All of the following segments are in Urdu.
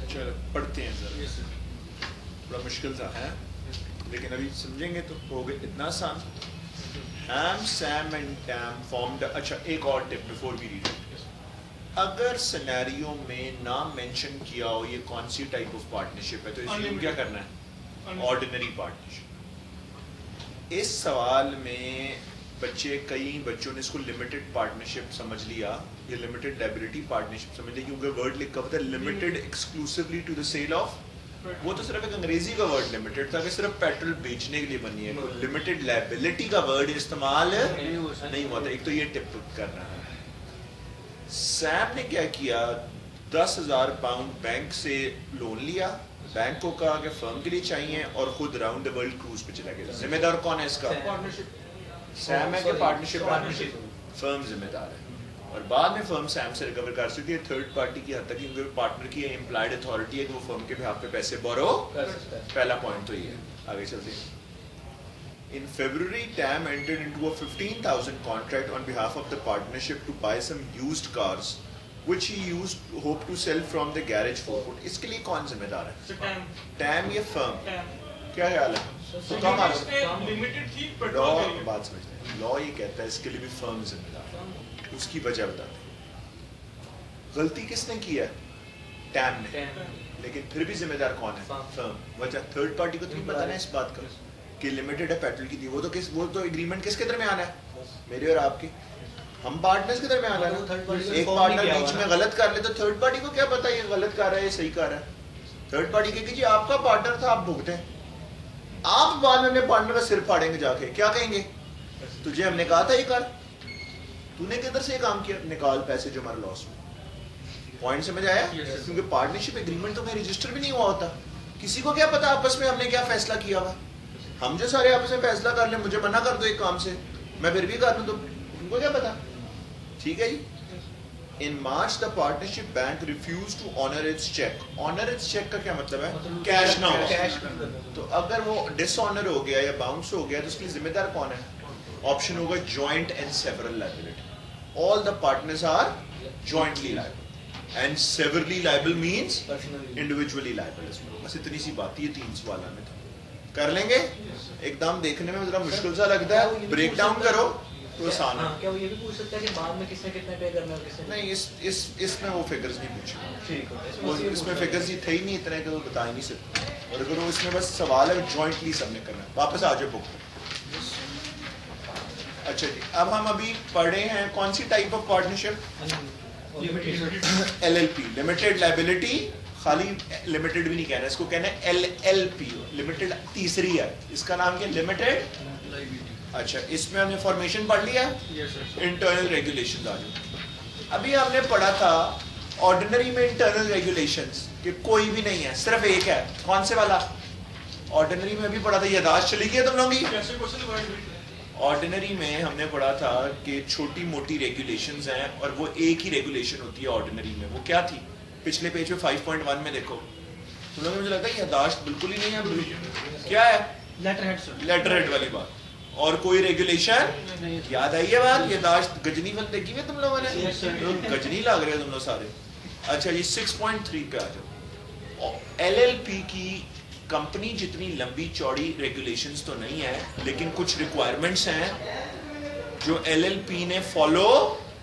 چلو پڑھتے ہیں ذرا, بڑا مشکل تھا ہے لیکن ابھی سمجھیں گے تو ہو گئے اتنا آسان. Ham, same and team formed. اچھا ایک اور ٹپ بفور وی ریڈ. اگر سینیریو میں نام مینشن کیا ہو یہ کون سی ٹائپ آف پارٹنرشپ ہے تو اس میں کیا کرنا ہے؟ Ordinary partnership. اس سوال میں کئی بچوں نے اس کو لمیٹڈ پارٹنرشپ سمجھ لیا یا لمیٹڈ لائبلٹی پارٹنرشپ سمجھ لیا کیونکہ ورڈ لکھا ہوا تھا limited exclusively to the sale of. وہ تو صرف ایک انگریزی کا ورڈ لمیٹڈ تھا کہ صرف پیٹرول بیچنے کے لیے بنی ہے. لمیٹڈ لائبلٹی کا ورڈ استعمال نہیں ہوا تھا. ایک تو یہ ٹپ کر رہا ہے. سیم نے کیا کیا, 10,000 پاؤنڈ بینک سے لون لیا, بینک کو کہا کہ فرم کے لیے چاہیے اور خود راؤنڈ دا ورلڈ کروز پہ چلا گیا. ذمہ دار کون ہے اس کا؟ سیم ہے کہ پارٹنرشپ؟ فرم ذمہ دار ہے. اور بعد میں فرم سیم سے ریکور کر سکتی ہے تھرڈ پارٹی کی حد تک, کیونکہ پارٹنر کی امپلائڈ اتھارٹی ہے کہ وہ فرم کے بہاف پہ پیسے بورو. پہلا پوائنٹ تو یہ ہے. آگے چلتے ہیں. In February, Tam entered into a 15,000 contract on behalf of the partnership to buy some used cars, which he hoped to sell from the garage forecourt. اس کے لیے کون ذمہ دار ہے؟ Tam یا firm؟ کیا خیال ہے؟ لا بات سمجھتے ہیں. لا یہ کہتا ہے اس کے لیے بھی فرم ذمہ دار ہے. اس کی وجہ بتاتے ہیں. غلطی کس نے کی ہے؟ Tam نے. لیکن پھر بھی ذمہ دار کون ہے؟ فرم. وجہ تھرڈ پارٹی کو تو نہیں بتانا اس بات کا کہ لمیٹڈ ہے پیٹرول کی تھی. وہ تو ایگریمنٹ کس کے درمیان ہے؟ میرے اور آپ کی. ہم پارٹنرز کے درمیان ہے. ایک پارٹنر بیچ میں غلط کر لے تو تھرڈ پارٹی کو کیا پتا یہ غلط کر رہا ہے یہ صحیح کر رہا ہے. تھرڈ پارٹی کہ جی آپ کا پارٹنر تھا آپ بھگتے. آپ بعد میں اپنے پارٹنر کا سر پھاڑیں گے جا کے. کیا کہیں گے؟ تجھے ہم نے کہا تھا یہ کر, تو نے کدھر سے یہ کام کیا؟ نکال پیسے جو ہمارے لاس میں. پوائنٹ سمجھ آیا؟ کیونکہ پارٹنرشپ ایگریمنٹ تو میں رجسٹر بھی نہیں ہوا ہوتا. کسی کو کیا پتا آپس میں ہم نے کیا فیصلہ کیا ہوا. ہم جو سارے آپس میں فیصلہ کر لیں, مجھے منع کر دو ایک کام سے, میں پھر بھی کر لوں, تو ان کو کیا پتا. ٹھیک ہے جی. In March the partnership bank refused to honor its check. Honor its check کا کیا مطلب ہے؟ کیش نہ ہو. تو اگر وہ ڈس آنر ہو گیا یا باؤنس ہو گیا تو اس کی ذمہ دار کون ہے؟ آپشن ہوگا joint and several liability. All the partners are jointly liable. And severally liable means individually liable. بس اتنی سی بات, یہ 3 سوال ہمیں تھا. کر لیں گے. ایک دم دیکھنے میں ذرا مشکل سا لگتا ہے, بریک ڈاؤن کرو تو آسان ہے. کیا وہ یہ بھی پوچھ سکتا ہے کہ بعد میں کس نے کتنے پے کرنا ہے اور کس نے نہیں؟ اس میں وہ فگرز نہیں پوچھے. اس میں فگرز ہی تھے ہی نہیں اتنے کہ وہ بتا ہی نہیں سکتے. اور اگر وہ اس میں بس سوال ہے جوائنٹلی سب نے کرنا ہے. واپس آ جاؤ بک. اچھا جی, اب ہم ابھی پڑھے ہیں کون سی type of partnership? LLP, limited liability. خالی لمیٹڈ بھی نہیں کہنا, اس کو کہنا ہے LLP. لمیٹڈ تیسری ہے, اس کا نام کیا؟ لمیٹڈ. اچھا, اس میں ہم نے فارمیشن پڑھ لیا, انٹرنل ریگولیشنز. آ جاؤ. ابھی ہم نے پڑھا تھا آرڈینری میں انٹرنل ریگولیشنز کہ کوئی بھی نہیں ہے, صرف ایک ہے. کون سے والا؟ آرڈینری میں بھی پڑھا تھا. یاداشت چلی گئی ہے تم لوگوں کی؟ آرڈینری میں ہم نے پڑھا تھا کہ چھوٹی موٹی ریگولیشنز ہیں اور وہ ایک ہی ریگولیشن ہوتی ہے آرڈینری میں. وہ کیا تھی؟ پچھلے پیج پہ 5.1 میں دیکھو. تم لوگوں مجھے لگتا ہے یاداشت بالکل ہی نہیں ہے. کیا ہے؟ لیٹر ہیڈ والی بات. اور کوئی ریگولیشن یاد آئی ہے بات؟ یاداشت گجنی بند دیکھی ہوئی تم لوگوں نے؟ گجنی لگ رہے تم لوگ سارے. اچھا جی 6.3 پہ آ جاؤ. LLP کی کمپنی جتنی لمبی چوڑی ریگولیشنز تو نہیں ہے, لیکن کچھ ریکوائرمنٹس ہیں جو LLP نے فالو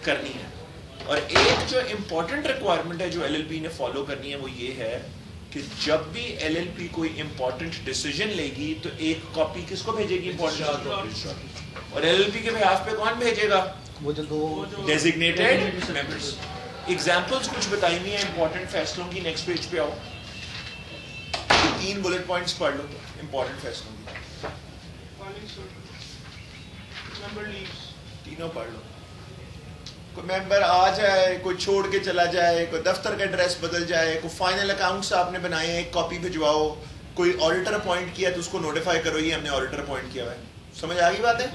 کرنی ہے. اور ایک جو امپورٹنٹ ریکوائرمنٹ ہے جو LLP نے فالو کرنی ہے وہ یہ ہے کہ جب بھی LLP کوئی امپورٹنٹ ڈیسیژن لے گی تو ایک کاپی کس کو بھیجے گی؟ امپورٹنٹ. اور LLP کے بہاف پہ کون بھیجے گا؟ وہ جو دو ڈیزگنیٹڈ ممبرز. ایگزامپلس کچھ بتائی ہوئی ہیں امپورٹنٹ فیصلوں کی. نیکسٹ پیج پہ آؤ. 3 بلٹ پوائنٹس پڑھ لو امپورٹنٹ فیصلوں کی. تینوں پڑھ لو. کوئی ممبر آ جائے, کوئی چھوڑ کے چلا جائے, کوئی دفتر کا ایڈریس بدل جائے, کوئی فائنل اکاؤنٹس آپ نے بنائے ہیں ایک کاپی بھجواؤ, کوئی آڈیٹر اپوائنٹ کیا تو اس کو نوٹیفائی کرو یہ ہم نے آڈیٹر اپوائنٹ کیا ہوا ہے. سمجھ آ گئی بات ہے؟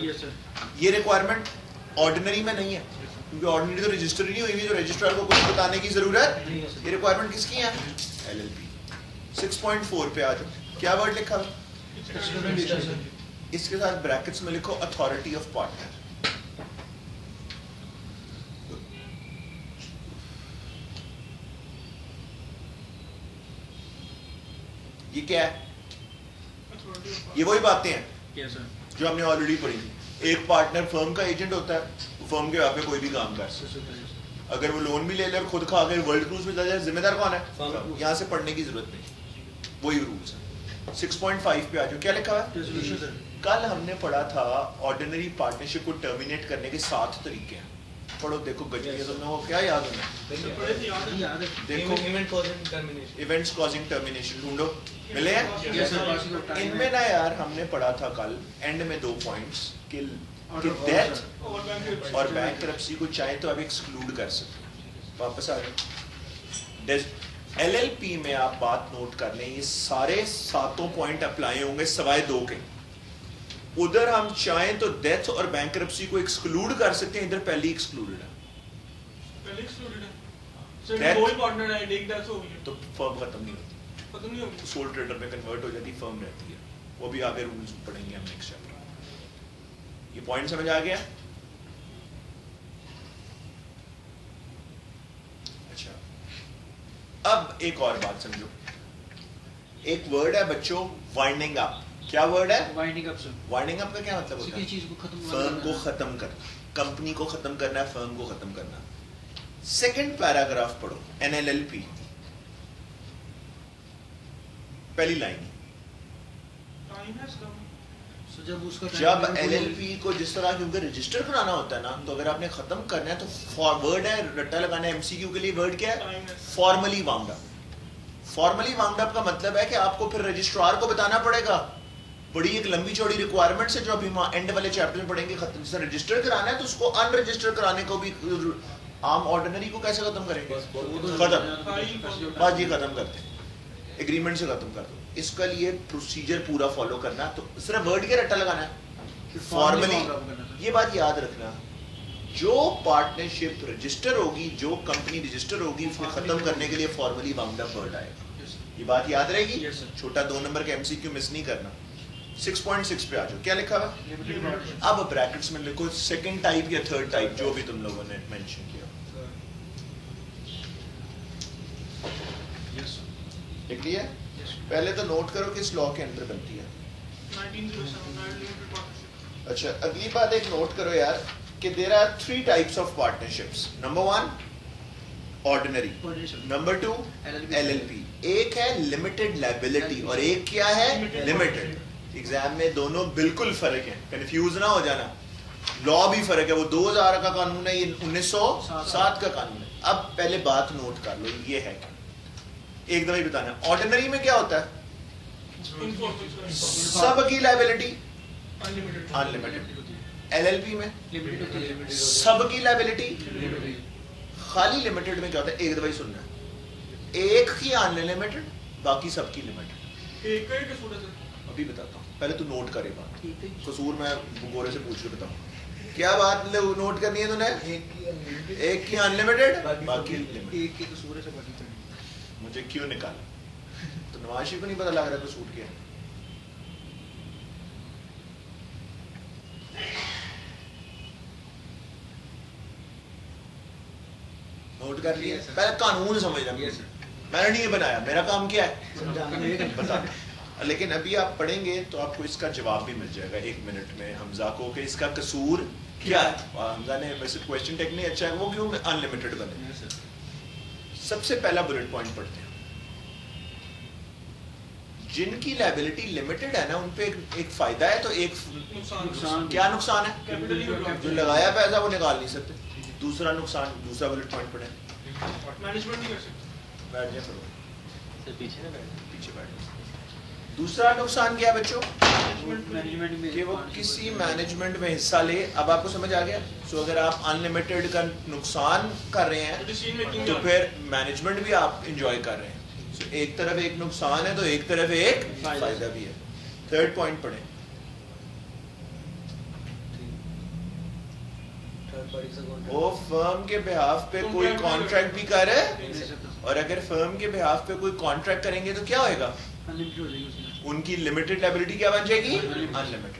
یہ ریکوائرمنٹ آرڈینری میں نہیں ہے کیونکہ آرڈینری تو رجسٹر نہیں ہوئی ہوئی, تو رجسٹرار کو کچھ بتانے کی ضرورت. یہ ریکوائرمنٹ کس کی ہے؟ LLP. 6.4 پہ آ جاؤ. کیا ورڈ لکھا ہوا؟ اس کے ساتھ بریکٹس میں لکھو اتھارٹی آف پارٹنر. یہ کیا ہے؟ یہ وہی باتیں ہیں جو ہم نے آلریڈی پڑھی تھی. ایک پارٹنر فرم کا ایجنٹ ہوتا ہے, فرم کے وہاں پہ کوئی بھی کام کر سکتا ہے. اگر وہ لون بھی لے لے اور خود کھا کے ورلڈ کروز میں چلا جائے, ذمہ دار کون ہے؟ یہاں سے پڑھنے کی ضرورت نہیں, وہی رولس ہیں. 6.5 پہ آ جاؤ, کیا لکھا ہے؟ کل ہم نے پڑھا تھا آرڈینری پارٹنرشپ کو ٹرمینیٹ کرنے کے 7 طریقے ہیں. پڑھو دیکھو گجی تم لوگوں کو کیا یاد ہونا ہے؟ دیکھو ایونٹس کازنگ ٹرمینیشن ڈھونڈو, ملے ہیں ان میں نا یار. ہم نے پڑھا تھا کل اینڈ میں 2 پوائنٹس کہ ڈیتھ اور بینکرپسی کو چاہے تو اب ایکسکلوڈ کر سکتے. واپس آ جائیں. LLP میں آپ بات نوٹ کر لیں, یہ سارے 7 پوائنٹ اپلائی ہوں گے سوائے 2 کے. ادھر ہم چاہیں تو ڈیتھ اور بینکرپسی کو ایکسکلوڈ کر سکتے ہیں, ادھر پہلی ایکسکلوڈڈ ہے. تو فرم ختم نہیں ہوتی, سول ٹریڈر میں کنورٹ ہو جاتی, فرم رہتی ہے. وہ بھی آگے رولز پڑھیں گے ہم نیکسٹ چیپٹر. یہ پوائنٹ سمجھ آ گیا؟ اچھا, اب ایک اور بات سمجھو. ایک ورڈ ہے بچوں وائنڈنگ اپ. کیا ورڈ ہے؟ Winding up. وائنڈنگ اپ کا کیا مطلب ہوتا ہے؟ فرم کو ختم کرنا, کمپنی کو ختم کرنا ہے, فرم کو ختم کرنا. سیکنڈ پیراگراف پڑھو NLLP, پہلی لائن. جب LLP کو جس طرح کیونکہ رجسٹر کرانا ہوتا ہے نا, تو اگر آپ نے ختم کرنا ہے تو ورڈ ہے, رٹا لگانا ہے MCQ کے لیے. ورڈ کیا ہے؟ فارملی وامڈ اپ. فارملی وامڈ اپ کا مطلب ہے کہ آپ کو پھر رجسٹرار کو بتانا پڑے گا. بڑی ایک لمبی چوڑی ریکوائرمنٹس ہے جو ابھی اینڈ والے چیپٹر میں پڑھیں گے. ختم جیسے رجسٹر کرانا ہے تو اس کو ان رجسٹر کرانے کو بھی عام آرڈنری کو کیسے ختم کریں گے؟ ختم, بس یہ ختم کرتے ہیں, ایگریمنٹ سے ختم کر دو. اس کا لیے پروسیجر پورا فالو کرنا. تو صرف ورڈ کیا رٹا لگانا ہے؟ فارملی. یہ بات یاد رکھنا, جو پارٹنرشپ رجسٹر ہوگی, جو کمپنی رجسٹر ہوگی, اس کو ختم کرنے کے لیے فارملی وامڈ اپ ورڈ آئے گا. یہ بات یاد رہے گی. چھوٹا 2 نمبر کا MCQ مس نہیں کرنا. 6.6 پہ آ جاؤ, کیا لکھا ہوا؟ اب بریکٹس میں لکھو سیکنڈ ٹائپ یا تھرڈ ٹائپ, جو بھی تم لوگوں نے مینشن کیا. لکھ لیا؟ پہلے تو نوٹ کرو کہ اس لا کے اندر بنتی ہے. اچھا, اگلی بات ایک نوٹ کرو یار کہ there are 3 types of partnerships. Number 1 ordinary, number 2 LLP. ایک ہے لمیٹڈ لائبلٹی اور ایک کیا ہے؟ لمیٹڈ. ایگزام میں دونوں بالکل فرق ہیں, کنفیوز نہ ہو جانا. لا بھی فرق ہے, وہ 2000 کا قانون ہے, یہ 1907 کا قانون ہے. اب پہلے بات نوٹ کر لو, یہ ہے کہ ایک دم ہی بتانا. آرڈینری میں کیا ہوتا ہے؟ سب کی لائبلٹی انلمیٹڈ. LLP میں سب کی لائبلٹی خالی لمیٹڈ. میں کیا ہوتا ہے؟ ایک دفعہ ہی سننا ہے, ایک کی انلمیٹڈ, باقی سب کی لمیٹڈ. ابھی بتاتا ہوں, پہلے تو نوٹ کرے بات. قصور میں گورے سے پوچھ کے بتاؤں. کیا بات نوٹ کرنی ہے تو نے؟ ایک کی انلمیٹڈ, باقی لمیٹڈ. مجھے کیوں نکالا؟ تو نواز شریف کو نہیں پتا لگ رہا قصور کیا ہے. نوٹ کر لیا. پہلے قانون سمجھنا. میں نے نہیں یہ بنایا, میرا کام کیا ہے بتا. لیکن ابھی آپ پڑھیں گے تو آپ کو اس کا جواب بھی مل جائے گا 1 منٹ میں حمزہ کو کہ اس کا قصور کیا ہے. حمزہ نے ویسے کویسچن ٹیکنک اچھا ہے, وہ کیوں انلمیٹڈ بنے. سب سے پہلا بلٹ پوائنٹ پڑھتے ہیں. جن کی لائبلٹی لمیٹڈ ہے نا, ان پہ ایک فائدہ ہے تو ایک نقصان. کیا نقصان ہے؟ جو لگایا پیسہ وہ نکال نہیں سکتے. دوسرا نقصان, دوسرا بلٹ پوائنٹ پڑھیں. مینجمنٹ نہیں کر سکتے. بیٹھ جائیں پیچھے بیٹھ جائیں. دوسرا نقصان کیا ہے بچوں؟ کہ وہ کسی مینجمنٹ میں حصہ لے. اب آپ کو سمجھ آ گیا. سو اگر آپ انلمیٹڈ کا نقصان کر رہے ہیں تو پھر مینجمنٹ بھی آپ انجوائے کر رہے ہیں. ایک طرف ایک نقصان ہے تو ایک طرف ایک فائدہ بھی ہے. تھرڈ پوائنٹ پڑھیں. وہ فرم کے بہاف پہ کوئی کانٹریکٹ بھی کر رہے, اور اگر فرم کے بہاف پہ کوئی کانٹریکٹ کریں گے تو کیا ہوئے گا؟ ان کی لمیٹڈ لائبلٹی کیا بن جائے گی؟ انلمیٹڈ.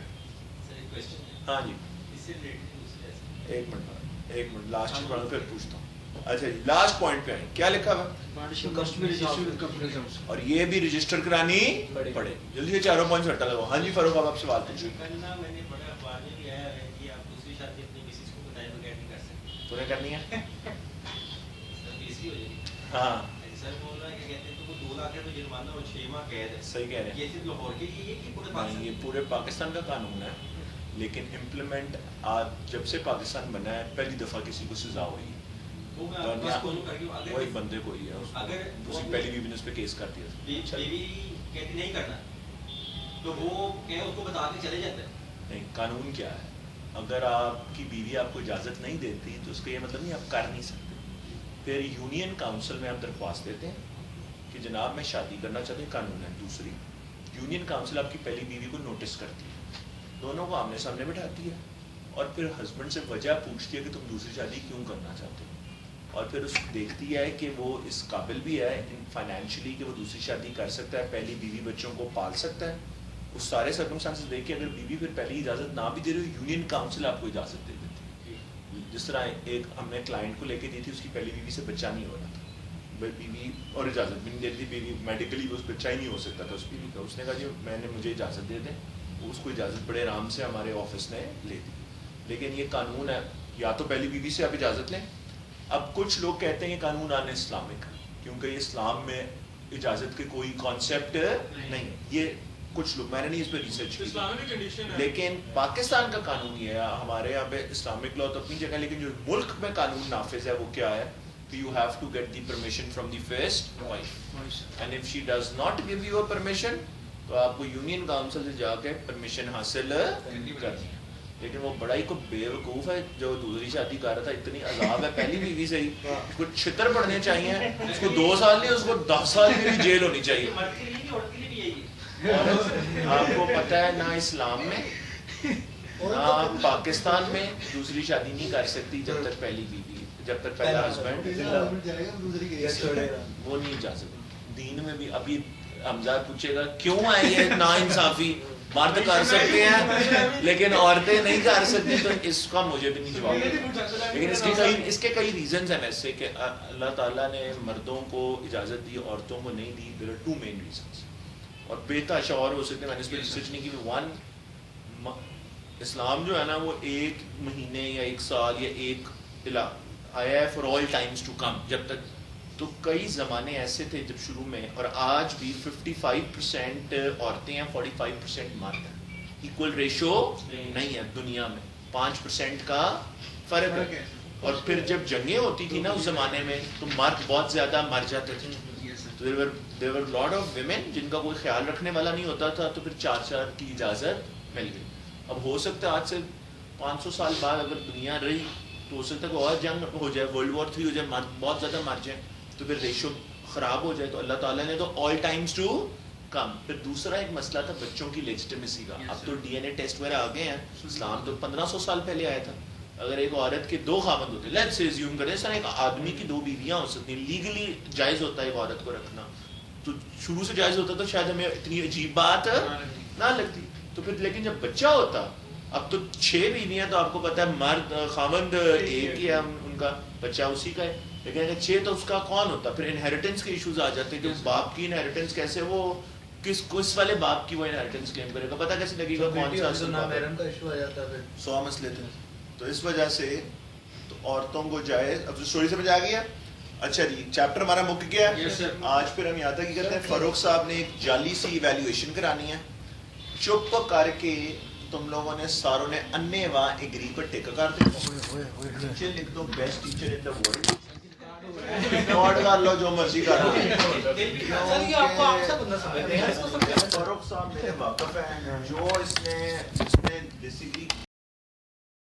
ہاں جی, ایک منٹ لاسٹ پڑھو پھر پوچھتا ہوں. اچھا جی لاسٹ پوائنٹ پہ آئیں, کیا لکھا ہوا اور یہ بھی رجسٹر کرانی پڑے. جلدی سے چاروں پوائنٹ ہٹا لگاؤ. ہاں جی فاروق آپ سوال پوچھیں. پورے کرنی ہے ہاں صحیح کہہ رہے ہیں. یہ پورے پاکستان کا قانون ہے, لیکن امپلیمنٹ آج جب سے پاکستان بنا ہے پہلی دفعہ کسی کو سزا ہوئی وہی بندے کو ہی ہے. اس کی پہلی بھی اس پہ کیس کر دیا نہیں. قانون کیا ہے, اگر آپ کی بیوی آپ کو اجازت نہیں دیتی تو اس کا یہ مطلب نہیں آپ کر نہیں سکتے. پھر یونین کاؤنسل میں آپ درخواست دیتے ہیں کہ جناب میں شادی کرنا چاہتے ہیں, قانون ہے. دوسری یونین کاؤنسل آپ کی پہلی بیوی کو نوٹس کرتی ہے, دونوں کو آمنے سامنے بٹھاتی ہے اور پھر ہسبینڈ سے وجہ پوچھتی ہے کہ تم دوسری شادی کیوں کرنا چاہتے ہو, اور پھر اس کو دیکھتی ہے کہ وہ اس قابل بھی ہے فائنینشلی کہ وہ دوسری شادی کر سکتا ہے, پہلی بیوی بچوں کو پال سکتا ہے. اس سارے سرکمسٹانسز دیکھ کے اگر بیوی پھر پہلی اجازت نہ بھی دے رہی ہو, یونین کاؤنسل آپ کو اجازت دے دیتی ہے. جس طرح ایک ہم نے کلائنٹ کو لے کے دی تھی, اس کی پہلی بیوی سے بچہ نہیں ہو رہا تھا, بیوی اور اجازت بھی نہیں دے رہی تھی, بیوی میڈیکلی اس بچہ ہی نہیں ہو سکتا تھا اس بیوی کا. اس نے کہا جی میں نے مجھے اجازت دے دیں, اس کو اجازت بڑے آرام سے ہمارے آفس نے لے دی. لیکن یہ قانون ہے, یا تو پہلی بیوی سے آپ اجازت لیں. اب کچھ لوگ کہتے ہیں یہ قانون آن اسلامک, کیونکہ یہ اسلام میں اجازت کے کوئی کانسیپٹ نہیں ہے. یہ کچھ لوگ, میں نے نہیں اس پہ ریسرچ کی, لیکن پاکستان کا قانون یہ ہے, ہمارے یہاں پہ اسلامک لا تو اپنی جگہ, لیکن جو ملک میں قانون نافذ ہے وہ کیا ہے کہ you have to get the permission from the first wife, and if she does not give you permission تو آپ کو یونین کاؤنسل سے جا کے پرمیشن حاصل کرنی ہے. لیکن وہ بڑا ہی کو بے وقوف ہے جو دوسری شادی کر رہا تھا, اتنی عذاب ہے پہلی بیوی سے ہی, اس کو چھتر پڑنے چاہیے, اس کو 2 سال نہیں اس کو 10 سال کی بھی جیل ہونی چاہیے. آپ کو پتہ ہے نہ اسلام میں نہ پاکستان میں دوسری شادی نہیں کر سکتی جب تک پہلی بیوی, جب تک پہلا ہسبینڈ وہ نہیں جا سکتی. دین میں بھی ابھی حمزہ پوچھے گا کیوں ہے یہ نا انصافی, مرد کر سکتے ہیں لیکن عورتیں نہیں کر سکتی, تو اس کا مجھے بھی نہیں جواب ہے. لیکن اس کے کئی ریزنز ہیں ویسے کہ اللہ تعالیٰ نے مردوں کو اجازت دی, عورتوں کو نہیں دی. there are 2 main reasons, اور بے تحاشا اور ہو سکتے ہیں, میں نے اس پہ ریسرچ نہیں کی. 1 اسلام جو ہے نا وہ 1 مہینے یا 1 سال یا 1 آیا ہے for all times to come, جب تک. تو کئی زمانے ایسے تھے جب شروع میں, اور آج بھی 55% عورتیں ہیں 45% مرد ہیں. ایکول ریشو نہیں ہے دنیا میں, 5% کا فرق ہے. اور پھر جب جنگیں ہوتی تھی نا اس زمانے میں تو مرد بہت زیادہ مر جاتے تھے, تو there were lot of women جن کا کوئی خیال رکھنے والا نہیں ہوتا تھا, تو پھر 4 کی اجازت مل گئی. اب ہو سکتا ہے آج سے 500 سال بعد اگر دنیا رہی تو ہو سکتا ہے کہ اور جنگ ہو جائے, World War 3 ہو جائے, مرد بہت زیادہ مر جائیں, تو پھر ریشو خراب ہو جائے. تو اللہ تعالیٰ نے تو آل ٹائمز ٹو کم. پھر دوسرا ایک مسئلہ تھا بچوں کی لیجٹمیسی کا. اب تو ڈی این اے ٹیسٹ وغیرہ آ گئے ہیں, اسلام تو 1500 سال پہلے آیا تھا. اگر ایک عورت کے 2 خاوند ہوتے, لیٹس سے زیوم کریں سر ایک آدمی کی 2 بیویاں ہو سکتی ہیں, لیگلی جائز ہوتا ہے ایک عورت کو رکھنا, تو شروع سے جائز ہوتا تو شاید ہمیں اتنی عجیب بات نہ لگتی. تو پھر لیکن جب بچہ ہوتا, اب تو 6 بیویاں, تو آپ کو پتا ہے مرد خاوند ایک ہی ہے, ان کا بچہ اسی کا ہے. لیکن اگر 6 تو اس کا کون ہوتا؟ پھر انہیریٹنس کے ایشوز آ جاتے ہیں کہ باپ کی انہیریٹنس کیسے, وہ کس والے باپ کی وہ انہیریٹنس کلیم کرے گا, پتہ کیسے لگے گا کون سا نامحرم کا ایشو آ جاتا ہے, پھر 100 مسئلے تھے. تو اس وجہ سے تو عورتوں کو جائز. اب اسٹوری سمجھ آ گئی ہے. اچھا جی چیپٹر ہمارا مک گیا. آج پھر ہم یہاں تک کرتے ہیں. فاروق صاحب نے ایک جعلی سی ایویلیویشن کرانی ہے. چپ کر کے تم لوگوں نے ساروں نے انے واں ایگری پر ٹک کر دیں. ٹیچر لکھ دو, best teacher in the world. Note کر لو جو مرضی کر لو. فاروق صاحب میرے واقف ہیں, جو اس نے بیسیکلی